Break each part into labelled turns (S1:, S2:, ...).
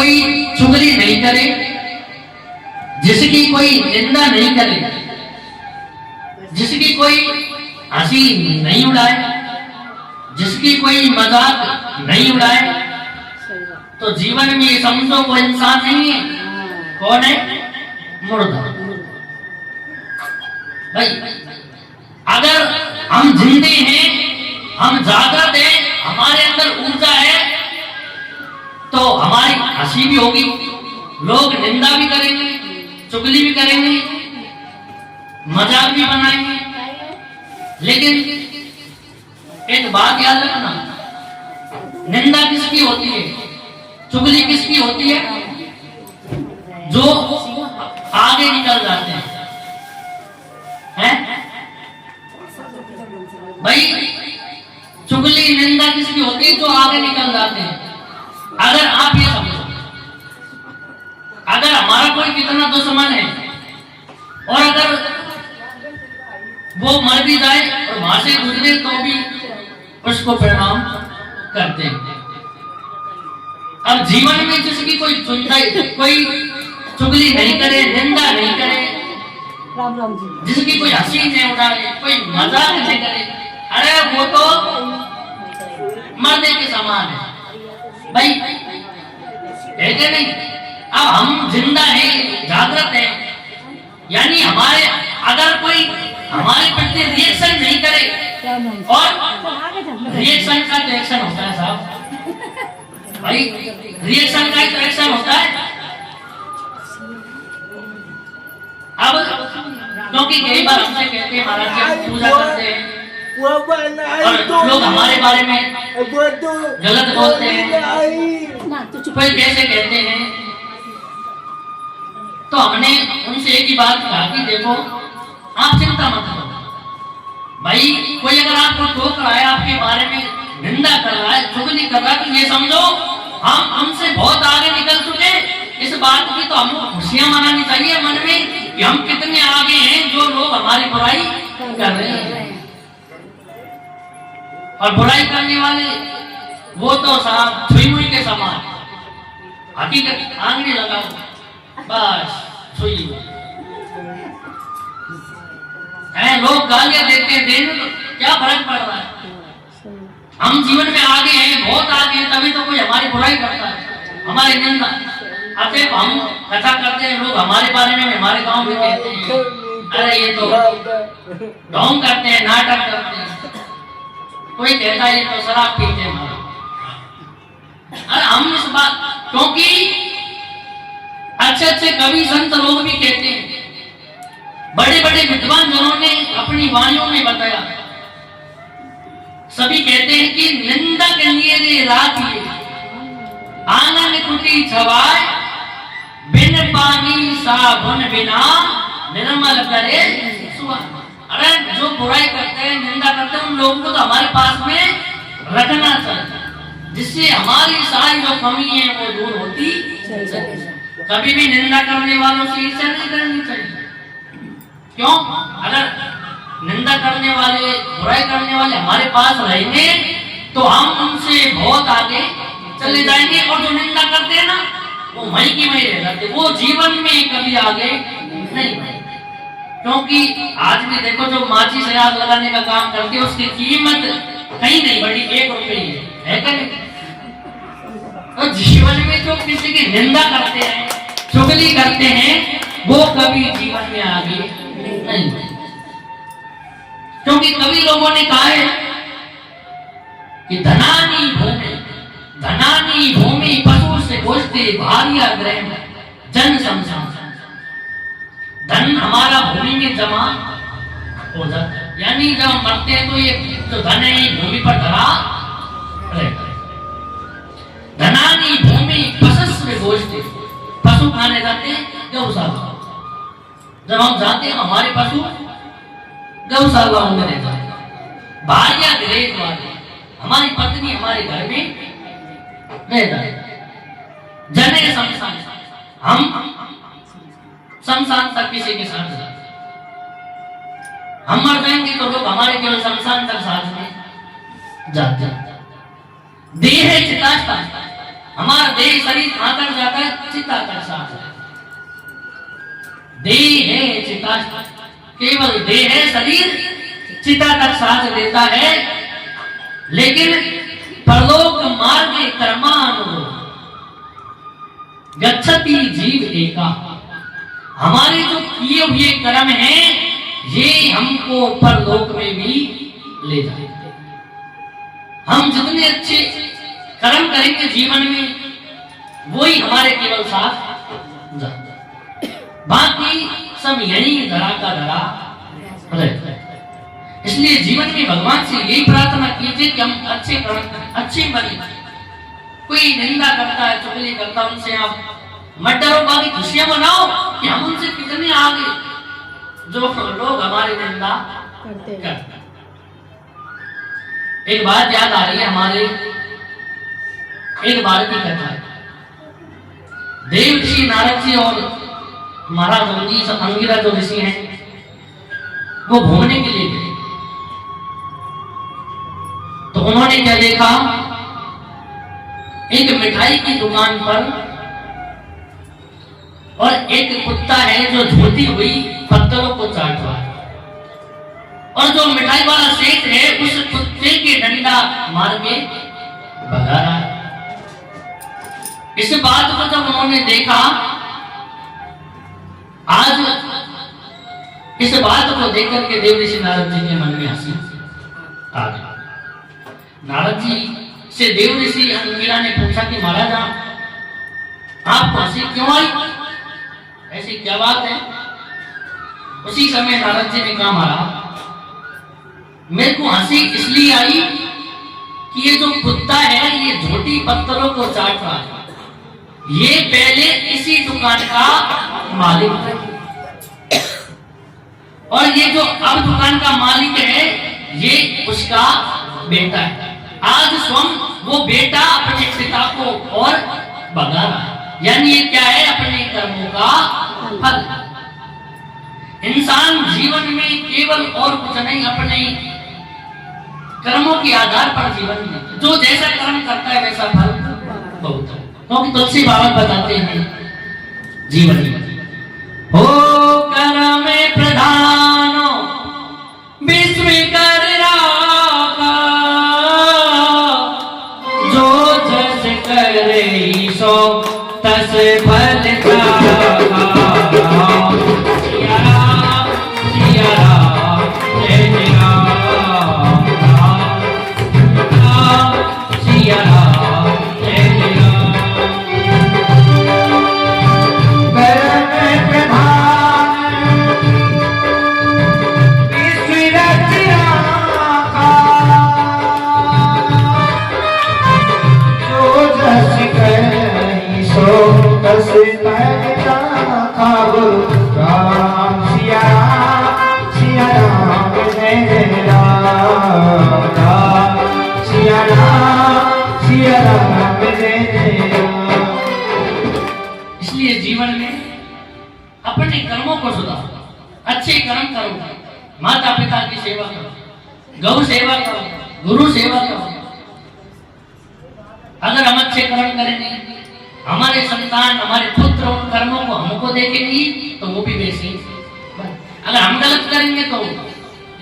S1: कोई चुगली नहीं करे, जिसकी कोई निंदा नहीं करे, जिसकी कोई हंसी नहीं उड़ाए, जिसकी कोई मजाक नहीं उड़ाए, तो जीवन में ये समझो वो इंसान नहीं है। कौन है? मुर्दा। भाई अगर हम जिंदे हैं, हम जागृत हैं, हमारे अंदर ऊर्जा है, तो हमारी हंसी भी होगी, लोग निंदा भी करेंगे, चुगली भी करेंगे, मजाक भी बनाएंगे। लेकिन एक बात याद रखना, निंदा किसकी होती है, चुगली किसकी होती है? जो आगे निकल जाते हैं। भाई चुगली निंदा किसकी होती है? जो आगे निकल जाते हैं। अगर आप ये समझो, अगर हमारा कोई कितना दुश्मन है और अगर वो मर भी जाए और वहां से गुजरे तो भी उसको प्रणाम करते हैं। अब जीवन में जिसकी कोई चुगली नहीं करे, निंदा नहीं करे, जिसकी कोई हंसी नहीं उड़ाए, कोई मजाक नहीं करे, अरे वो तो मरने के समान है। भाई है क्या नहीं? अब हम जिंदा हैं, जागृत हैं, यानी हमारे अगर कोई हमारे प्रति रिएक्शन नहीं करे, और रिएक्शन का तो एक्शन होता है साहब, भाई रिएक्शन का तो एक्शन होता है। अब क्योंकि कई बार हमसे कहते हैं महाराज जी हम पूजा करते हैं और लोग हमारे बारे में गलत बोलते हैं, कोई कैसे कहते हैं, तो हमने उनसे एक ही बात कहा कि देखो आप चिंता मत करो भाई, कोई अगर आपको टोक रहा है, आपके बारे में निंदा कर रहा है, चुगली कर रहा है, तो ये समझो हम हमसे बहुत आगे निकल चुके। इस बात की तो हमको खुशियां मनानी चाहिए मन में कि हम कितने आगे हैं, जो लोग हमारी बुराई कर रहे हैं। और बुराई करने वाले वो तो साहब छुई मुई के समान, हकीकत आंगली लगाओ बस छुई है। लोग गालियां देते हैं, देने तो क्या फर्क पड़ रहा है? हम जीवन में आगे हैं, बहुत आगे हैं, तभी तो कोई हमारी बुराई करता है, हमारी निंदा। अब देखो हम कथा करते हैं, लोग हमारे बारे में हमारे गांव में कहते हैं अरे ये तो ढोंग करते हैं, नाटक करते हैं, कोई कहता है ये तो शराब पीते हैं। अरे हम इस बात, क्योंकि अच्छे अच्छे कवि संत लोग भी कहते हैं, बड़े बड़े विद्वान जनों ने अपनी वाणियों में बताया, सभी कहते हैं कि निंदा के लिए रे राखिए आंगन कुटी छवाए, बिन पानी साबुन बिना निर्मल करे सुआ। अरे जो बुराई करते हैं, निंदा करते हैं, उन लोगों को तो हमारे पास में रखना चाहिए, जिससे हमारी सारी जो कमी है वो दूर होती। कभी भी निंदा करने वालों से ईर्ष्या नहीं करनी चाहिए। क्यों? अगर निंदा करने वाले, बुराई करने वाले हमारे पास रहेंगे तो हम उनसे बहुत आगे चले जाएंगे, और जो निंदा करते हैं ना वो मई की मई रह जाते, वो जीवन में कभी आगे नहीं बढ़े। क्योंकि आज भी देखो जो माचिस से आग लगाने का काम करते हैं उसकी कीमत कहीं नहीं बढ़ी, 1 रुपये है क्या नहीं? तो जीवन में जो किसी की निंदा करते हैं, चुगली करते हैं, वो कभी जीवन में आगे नहीं। क्योंकि कभी लोगों ने कहा है कि धनानी भूमि पशु से गोष्ठी भारिया ग्रह जन समझा। धन हमारा भूमि में जमा हो जाता है, यानी जब हम मरते हैं तो ये जो धन है भूमि पर धरा रहता है। धनानी भूमि पशु से गोष्ठी, पशु खाने जाते हैं गौशाला, जब हम जाते हैं हमारे पशु गौशाला में रहता है। भारिया ग्रह वाले, हमारी पत्नी हमारे घर में रहता है। जने शमशान, हम शमशान तक किसी के साथ जाते, हम मर जाएंगे तो लोग हमारे केवल शमशान तक साथ में जाते हैं। देह चितास्था, हमारा देह शरीर कहां तक जाता है? साथ है। देह है चिता, केवल देह है शरीर चिता तक साथ देता है, लेकिन परलोक मार्ग कर्मानुरूप गच्छति जीव एका। हमारे जो किए हुए कर्म हैं ये हमको परलोक में भी ले जाएंगे। हम जितने अच्छे कर्म करेंगे जीवन में वही हमारे केवल साथ जाता, बाकी सब यही धरा का धरा रहता है। इसलिए जीवन में भगवान से यही प्रार्थना कीजिए कि हम अच्छे कर्म अच्छे बने। कोई निंदा करता है, चुगली करता है, उनसे आप मत डरो, बाकी खुशियां मनाओ कि हम उनसे कितने आगे जो लोग हमारी निंदा करते हैं। एक बात याद आ रही है हमारे, एक बार की कथा है। देव ऋषि नारद जी और महाराज जी अंगिरा जो ऋषि हैं वो घूमने के लिए गए। तो उन्होंने क्या देखा, एक मिठाई की दुकान पर और एक कुत्ता है जो झूठी हुई पत्थरों को चाट रहा है, और जो मिठाई वाला सेठ है उस कुत्ते के डंडा मार के भगा रहा है। इस बात को जब उन्होंने देखा, आज इस बात को देखकर के देव ऋषि नारद जी के मन में हंसी आ गई। नारद जी से देव ऋषि अंगिरा ने पूछा कि महाराज आप हंसी क्यों आई, ऐसी क्या बात है? उसी समय नारद जी ने कहा महाराज मेरे को हंसी इसलिए आई कि ये जो कुत्ता है ये झूठी पत्थरों को चाट रहा है, ये पहले इसी दुकान का मालिक है, और ये जो अब दुकान का मालिक है ये उसका बेटा है। आज स्वयं वो बेटा अपने पिता को और भगा रहा है, यानी ये क्या है, अपने कर्मों का फल। इंसान जीवन में केवल और कुछ नहीं, अपने कर्मों के आधार पर जीवन में जो जैसा कर्म करता है वैसा फल बहुत है। क्योंकि तुलसी बाबा बताते हैं जीवन में हो कर्म प्रधानो विश्व कर राखा, जो जस करे सो तस फल जागा। सिया राम सिया राम जय राम, राम सिया राम जय राम। कर्म प्रधान विश्व रच राखा, जो जस करे सो तस फल जागा। राम सिया राम जय राम, राम सिया राम जय राम। इसलिए जीवन में अपने कर्मों को सुधारो, अच्छे कर्म करो, माता पिता की सेवा करो, गौ सेवा करो, गुरु सेवा करो। अगर हम अच्छे कर्म करेंगे, हमारे संतान हमारे पुत्र उन कर्मों को हमको देखेंगी तो वो भी वैसे ही। अगर हम गलत करेंगे तो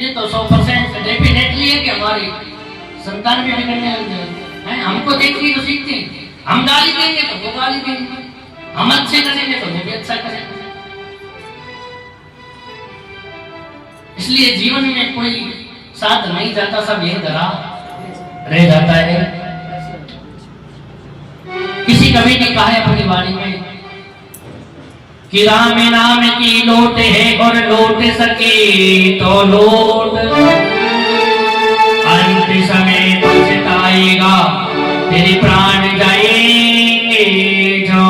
S1: ये तो 100% डेफिनेटली है कि हमारी संतान भी बिगड़ने लग जाएगी। हमको देखिए तो सीखते हैं, हम गाली देंगे तो वो गाली देंगे, हम अच्छे करेंगे तो वो भी अच्छा करेंगे। इसलिए जीवन में कोई साथ नहीं जाता, सब यही धरा रह जाता है। किसी कवि ने कहा है अपनी वाणी में कि राम नाम की लोट है और लौट सके तो लौट, अंत समय पछताएगा तेरे प्राण जाएंगे जो।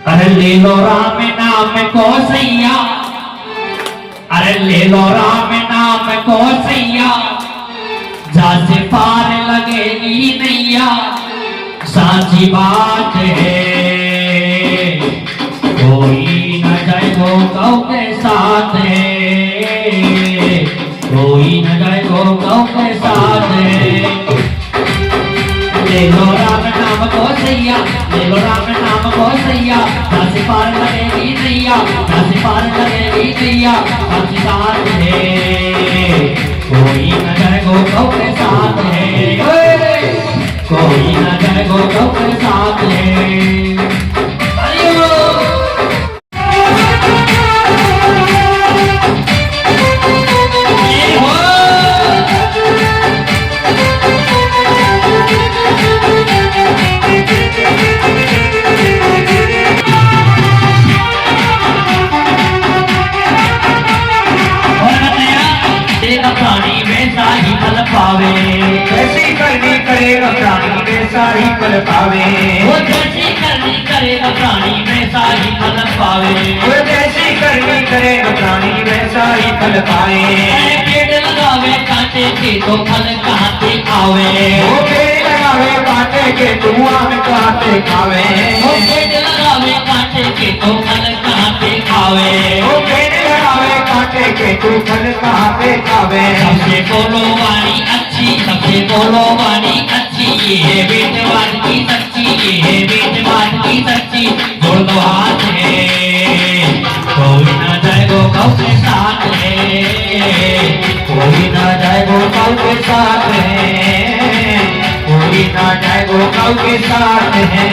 S1: अरे ले लो राम नाम को सैया, अरे ले लो राम नाम को सैया, जासे पार लगेगी नैया, साची बात है। कोई न जाए वो गौ के साथ है, कोई न जाए वो गौ के साथ है। ले लो राम नाम नाम को सैया, ले लो राम नाम को सैया, दस पार लगेगी नैया, दस पार लगेगी नैया, सच साथ है कोई न जाए गो के साथ है, कोई न जाए गो के साथ है। प्राणी वैसा ही फल पावे,
S2: जैसी करनी करेगा प्राणी वैसा ही फल पावे,
S1: वो जैसी करनी करेगा प्राणी वैसा ही फल पावे,
S2: वो जैसी करनी करेगा प्राणी वैसा ही फल पाए।
S1: पेड़ लगावे कांटे के तो फल कहाँ से आवे,
S2: वो पेड़ लगावे कांटे के तो आम कहाँ से खावे,
S1: वो पेड़ लगावे कांटे के तो फल कहाँ से खावे,
S2: वो पेड़ लगावे कांटे के तो फल कहाँ से खावे।
S1: सबसे बोलो वाणी अच्छी, सबसे बोलो वाणी अच्छी, ये है वेदवाद की सच्ची, ये है वेदवाद की सच्ची, जोड़ दो हाथ है कोई ना जाए गो गौ के साथ है,
S2: कोई ना जाए गो गौ के साथ है, कोई ना जाए गो गौ के साथ है।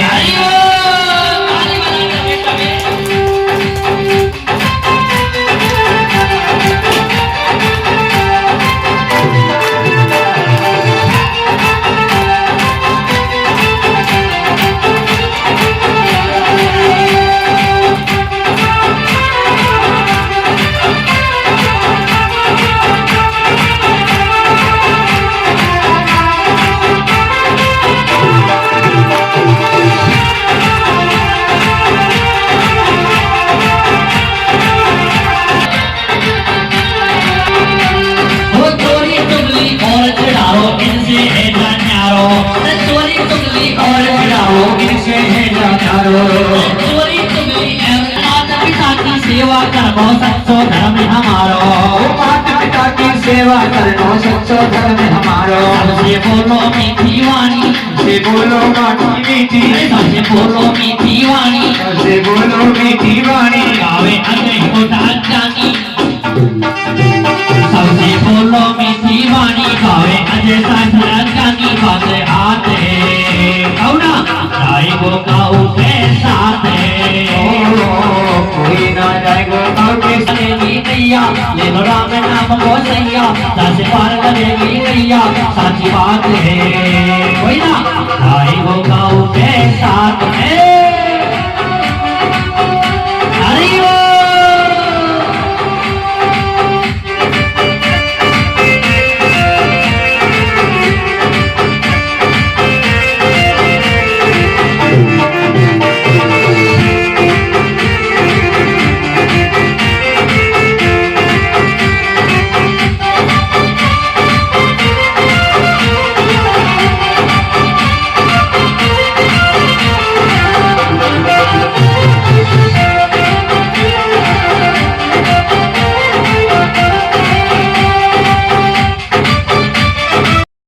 S1: चोरी चुगली माता पिता की सेवा करो सच्चो धर्म हमारो,
S2: माता पिता की सेवा करनो सच्चो धर्म हमारो।
S1: सबसे बोलो मीठी वाणी,
S2: से बोलो मीठी मीठी,
S1: सबसे बोलो मीठी वाणी,
S2: से बोलो मीठी वाणी,
S1: गावे अजय होता जानी, सबसे बोलो मीठी वाणी, गावे अजय साधरा जानी, बातें हाथ है कौना जाए वो गाँव के साथ है,
S2: कोई ना जाए गो गौ के
S1: लगेगी नैया, ले लो राम नाम को सैया, दस पार लगेगी नैया, साची बात है कोई ना जाए वो गाँव के साथ